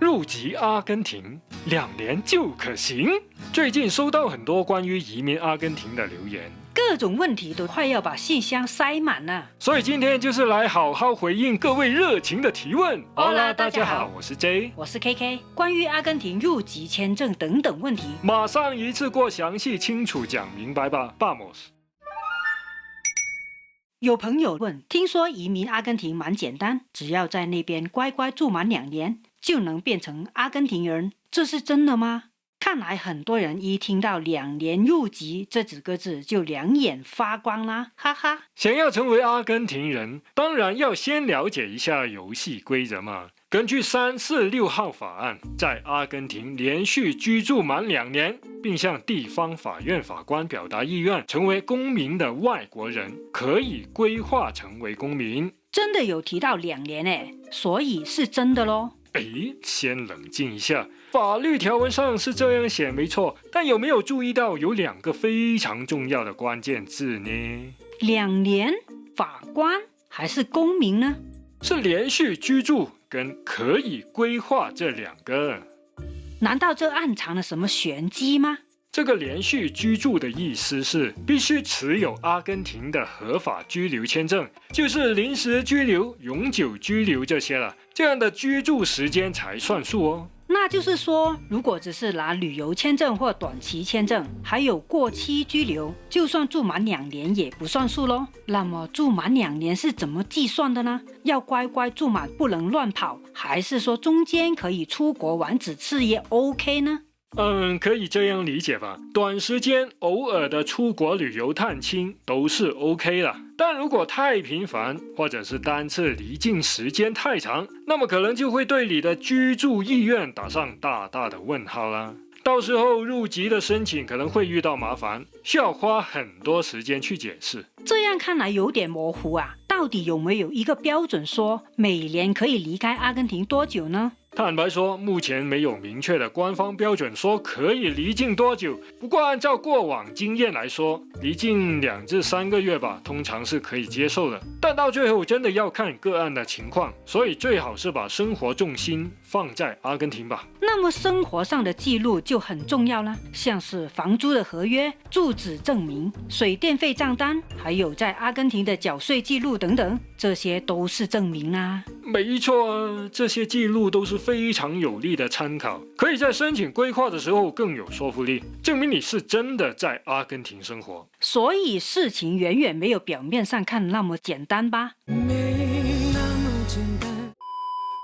入籍阿根廷2年就可行。最近收到很多关于移民阿根廷的留言，各种问题都快要把信箱塞满了，所以今天就是来好好回应各位热情的提问。Hola，大家好，我是 J， 我是 KK。关于阿根廷入籍签证等等问题，马上一次过详细清楚讲明白吧 ，Vamos。有朋友问，听说移民阿根廷蛮简单，只要在那边乖乖住满2年，就能变成阿根廷人，这是真的吗？看来很多人一听到2年入籍这几个字就两眼发光啦，哈哈。想要成为阿根廷人，当然要先了解一下游戏规则嘛。根据346号法案，在阿根廷连续居住满2年，并向地方法院法官表达意愿成为公民的外国人，可以规划成为公民。真的有提到2年诶，所以是真的咯。先冷静一下，法律条文上是这样写没错，但有没有注意到有2个非常重要的关键字呢？2年，法官还是公民呢？是连续居住跟可以规划这2个。难道这暗藏了什么玄机吗？这个连续居住的意思是必须持有阿根廷的合法居留签证，就是临时居留、永久居留这些了，这样的居住时间才算数哦。那就是说，如果只是拿旅游签证或短期签证，还有过期居留，就算住满2年也不算数咯。那么住满2年是怎么计算的呢？要乖乖住满，不能乱跑，还是说中间可以出国玩几次也 OK 呢？可以这样理解吧。短时间偶尔的出国旅游探亲都是 OK 了，但如果太频繁，或者是单次离境时间太长，那么可能就会对你的居住意愿打上大大的问号啦。到时候入籍的申请可能会遇到麻烦，需要花很多时间去解释。这样看来有点模糊啊，到底有没有一个标准说每年可以离开阿根廷多久呢？坦白说，目前没有明确的官方标准说可以离境多久。不过按照过往经验来说，离境2至3个月吧，通常是可以接受的。但到最后真的要看个案的情况，所以最好是把生活重心放在阿根廷吧。那么生活上的记录就很重要了，像是房租的合约、住址证明、水电费账单，还有在阿根廷的缴税记录等等，这些都是证明啊。没错啊，这些记录都是非常有力的参考，可以在申请规划的时候更有说服力，证明你是真的在阿根廷生活。所以事情远远没有表面上看那么简单吧？没那么简单。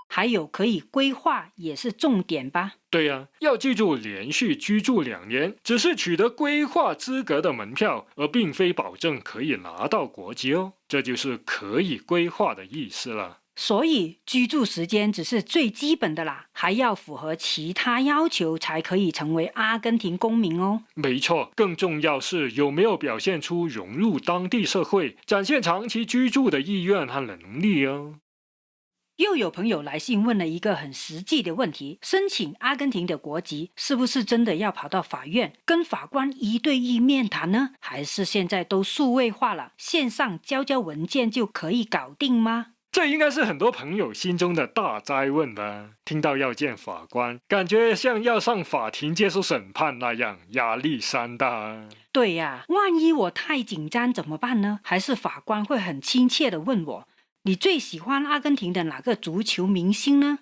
还有可以规划也是重点吧？对啊，要记住连续居住2年只是取得规划资格的门票，而并非保证可以拿到国籍哦，这就是可以规划的意思了。所以居住时间只是最基本的啦，还要符合其他要求才可以成为阿根廷公民哦。没错，更重要是有没有表现出融入当地社会，展现长期居住的意愿和能力哦。又有朋友来信问了一个很实际的问题，申请阿根廷的国籍是不是真的要跑到法院跟法官1对1面谈呢？还是现在都数位化了，线上交文件就可以搞定吗？这应该是很多朋友心中的大哉问吧。听到要见法官，感觉像要上法庭接受审判那样，压力山大啊。对呀，万一我太紧张怎么办呢？还是法官会很亲切地问我，你最喜欢阿根廷的哪个足球明星呢？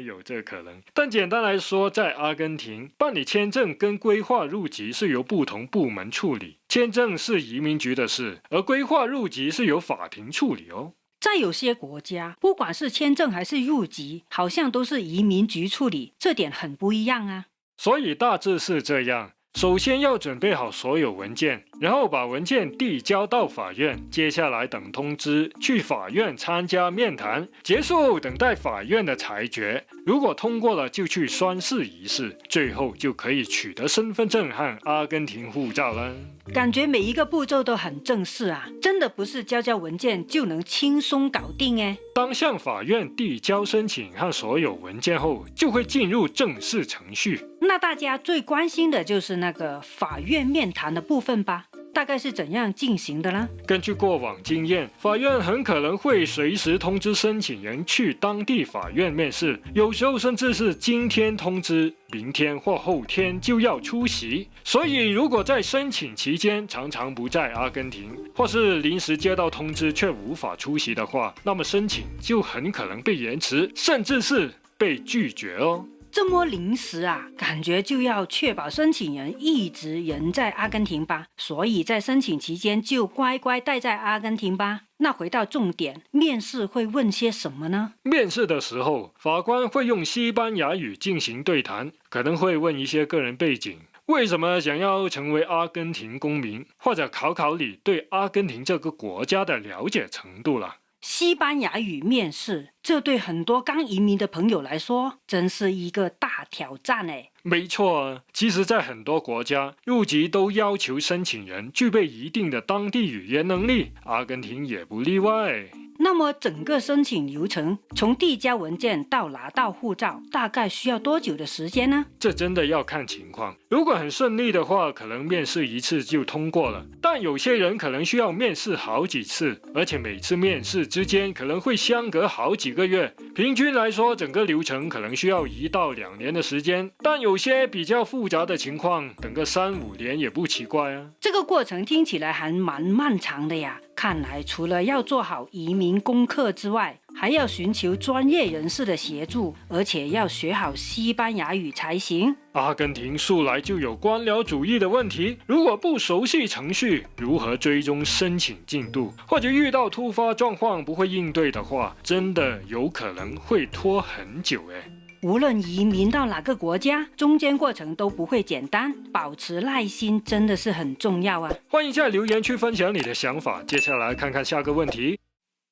有这可能，但简单来说，在阿根廷办理签证跟规划入籍是由不同部门处理，签证是移民局的事，而规划入籍是由法庭处理哦。在有些国家，不管是签证还是入籍，好像都是移民局处理，这点很不一样啊。所以大致是这样，首先要准备好所有文件，然后把文件递交到法院，接下来等通知，去法院参加面谈，结束等待法院的裁决。如果通过了，就去宣誓仪式，最后就可以取得身份证和阿根廷护照了。感觉每一个步骤都很正式啊，真的不是交文件就能轻松搞定诶。当向法院递交申请和所有文件后，就会进入正式程序。那大家最关心的就是那个法院面谈的部分吧？大概是怎样进行的呢？根据过往经验，法院很可能会随时通知申请人去当地法院面试，有时候甚至是今天通知，明天或后天就要出席。所以如果在申请期间常常不在阿根廷，或是临时接到通知却无法出席的话，那么申请就很可能被延迟，甚至是被拒绝哦。这么临时啊，感觉就要确保申请人一直人在阿根廷吧，所以在申请期间就乖乖待在阿根廷吧。那回到重点，面试会问些什么呢？面试的时候，法官会用西班牙语进行对谈，可能会问一些个人背景，为什么想要成为阿根廷公民，或者考考你对阿根廷这个国家的了解程度了。西班牙语面试，这对很多刚移民的朋友来说，真是一个大挑战哎。没错啊，其实在很多国家，入籍都要求申请人具备一定的当地语言能力，阿根廷也不例外。那么整个申请流程，从递交文件到拿到护照，大概需要多久的时间呢？这真的要看情况。如果很顺利的话，可能面试一次就通过了，但有些人可能需要面试好几次，而且每次面试之间可能会相隔好几个月。平均来说，整个流程可能需要1到2年的时间，但有些比较复杂的情况，等个3、5年也不奇怪啊。这个过程听起来还蛮漫长的呀。看来除了要做好移民功课之外，还要寻求专业人士的协助，而且要学好西班牙语才行。阿根廷素来就有官僚主义的问题，如果不熟悉程序，如何追踪申请进度，或者遇到突发状况不会应对的话，真的有可能会拖很久哎。无论移民到哪个国家，中间过程都不会简单，保持耐心真的是很重要啊！欢迎在留言区分享你的想法。接下来看看下个问题。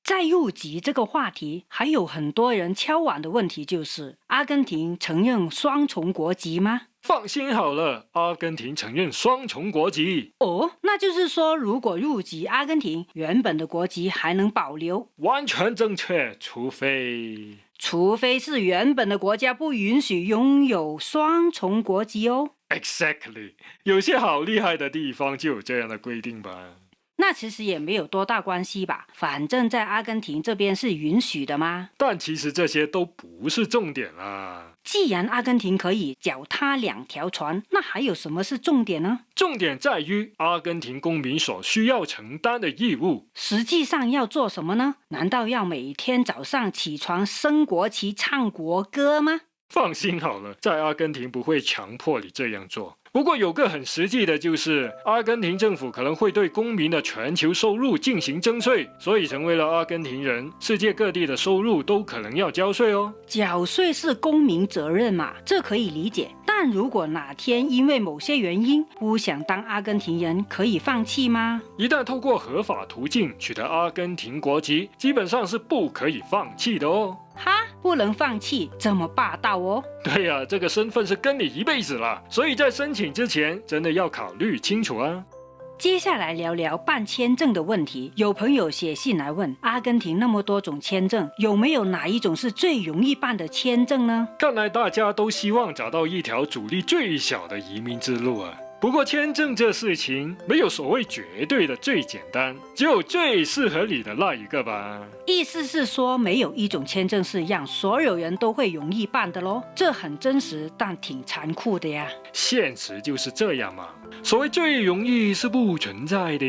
在入籍这个话题，还有很多人敲碗的问题就是：阿根廷承认双重国籍吗？放心好了，阿根廷承认双重国籍。哦，那就是说，如果入籍阿根廷，原本的国籍还能保留？完全正确，除非是原本的国家不允许拥有双重国籍哦。Exactly， 有些好厉害的地方就有这样的规定吧。那其实也没有多大关系吧，反正在阿根廷这边是允许的嘛。但其实这些都不是重点啦。既然阿根廷可以脚踏2条船，那还有什么是重点呢？重点在于阿根廷公民所需要承担的义务。实际上要做什么呢？难道要每天早上起床升国旗、唱国歌吗？放心好了，在阿根廷不会强迫你这样做。不过有个很实际的就是，阿根廷政府可能会对公民的全球收入进行征税，所以成为了阿根廷人，世界各地的收入都可能要交税哦。缴税是公民责任嘛，这可以理解。但如果哪天因为某些原因不想当阿根廷人，可以放弃吗？一旦透过合法途径取得阿根廷国籍，基本上是不可以放弃的哦。哈，不能放弃，这么霸道哦？对呀，这个身份是跟你一辈子了，所以在申请之前真的要考虑清楚啊。接下来聊聊办签证的问题。有朋友写信来问，阿根廷那么多种签证，有没有哪一种是最容易办的签证呢？看来大家都希望找到一条阻力最小的移民之路啊。不过签证这事情没有所谓绝对的最简单，只有最适合你的那一个吧。意思是说，没有一种签证是让所有人都会容易办的咯。这很真实，但挺残酷的呀。现实就是这样嘛。所谓最容易是不存在的，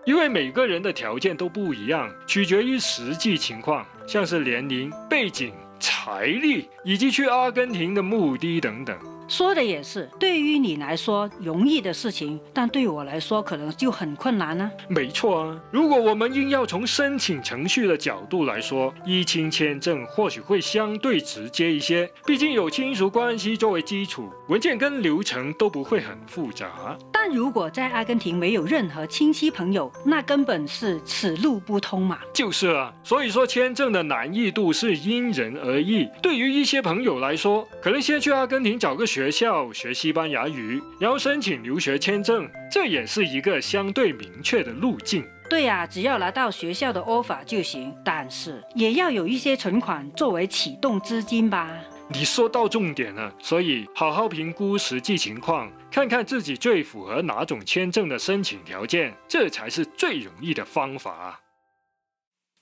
因为每个人的条件都不一样，取决于实际情况，像是年龄、背景、财力以及去阿根廷的目的等等。说的也是，对于你来说容易的事情，但对我来说可能就很困难呢。没错啊，如果我们硬要从申请程序的角度来说，依亲签证或许会相对直接一些，毕竟有亲属关系作为基础，文件跟流程都不会很复杂。但如果在阿根廷没有任何亲戚朋友，那根本是此路不通嘛。就是啊，所以说签证的难易度是因人而异。对于一些朋友来说，可能先去阿根廷找个学校学西班牙语，然后申请留学签证，这也是一个相对明确的路径。对啊，只要拿到学校的 offer 就行，但是也要有一些存款作为启动资金吧。你说到重点了，所以好好评估实际情况，看看自己最符合哪种签证的申请条件，这才是最容易的方法啊。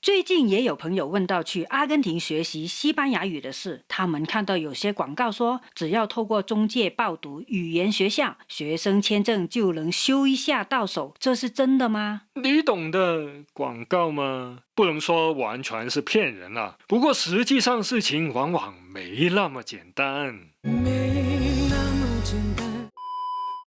最近也有朋友问到去阿根廷学习西班牙语的事，他们看到有些广告说，只要透过中介报读语言学校，学生签证就能咻一下到手，这是真的吗？你懂的，广告吗？不能说完全是骗人啦，不过实际上事情往往没那么简单。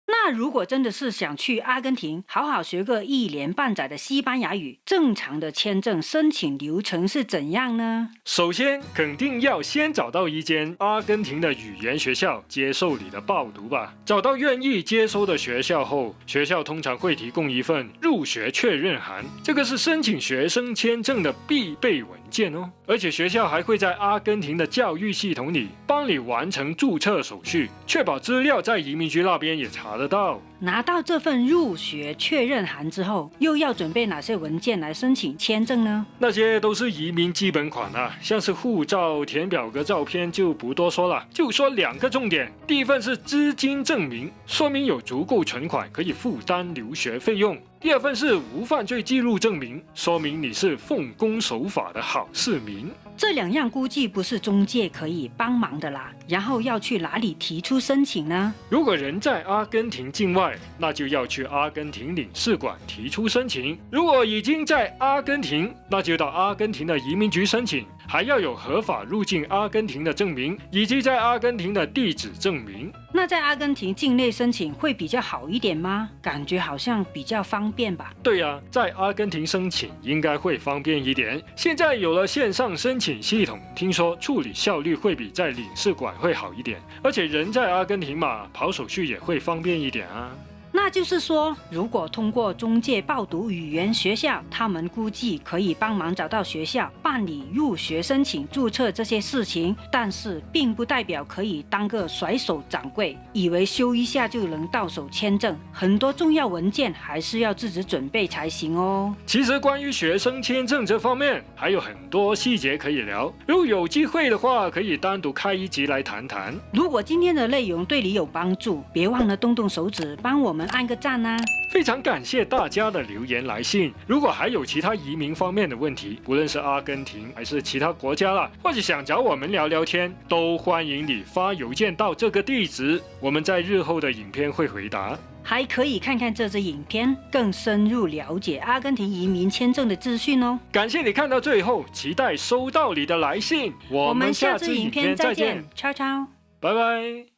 那如果真的是想去阿根廷好好学个1年半载的西班牙语，正常的签证申请流程是怎样呢？首先，肯定要先找到一间阿根廷的语言学校接受你的报读吧。找到愿意接收的学校后，学校通常会提供一份入学确认函，这个是申请学生签证的必备文件哦。而且学校还会在阿根廷的教育系统里帮你完成注册手续，确保资料在移民局那边也查得到。拿到这份入学确认函之后，又要准备哪些文件来申请签证呢？那些都是移民基本款啊，像是护照、填表格、照片就不多说了，就说2个重点。第一份是资金证明，说明有足够存款可以负担留学费用。第2份是无犯罪记录证明，说明你是奉公守法的好市民。这2样估计不是中介可以帮忙的啦。然后要去哪里提出申请呢？如果人在阿根廷境外，那就要去阿根廷领事馆提出申请；如果已经在阿根廷，那就到阿根廷的移民局申请，还要有合法入境阿根廷的证明，以及在阿根廷的地址证明。那在阿根廷境内申请会比较好一点吗？感觉好像比较方便吧？对啊，在阿根廷申请应该会方便一点。现在有了线上申请系统，听说处理效率会比在领事馆会好一点，而且人在阿根廷嘛，跑手续也会方便一点啊。那就是说，如果通过中介报读语言学校，他们估计可以帮忙找到学校、办理入学申请、注册这些事情，但是并不代表可以当个甩手掌柜，以为修一下就能到手签证。很多重要文件还是要自己准备才行哦。其实关于学生签证这方面，还有很多细节可以聊，如果有机会的话，可以单独开一集来谈谈。如果今天的内容对你有帮助，别忘了动动手指帮我们按个赞啊！非常感谢大家的留言来信。如果还有其他移民方面的问题，不论是阿根廷还是其他国家啦，或者想找我们聊聊天，都欢迎你发邮件到这个地址，我们在日后的影片会回答。还可以看看这支影片，更深入了解阿根廷移民签证的资讯哦。感谢你看到最后，期待收到你的来信。我们下支影片再见，超超，拜拜。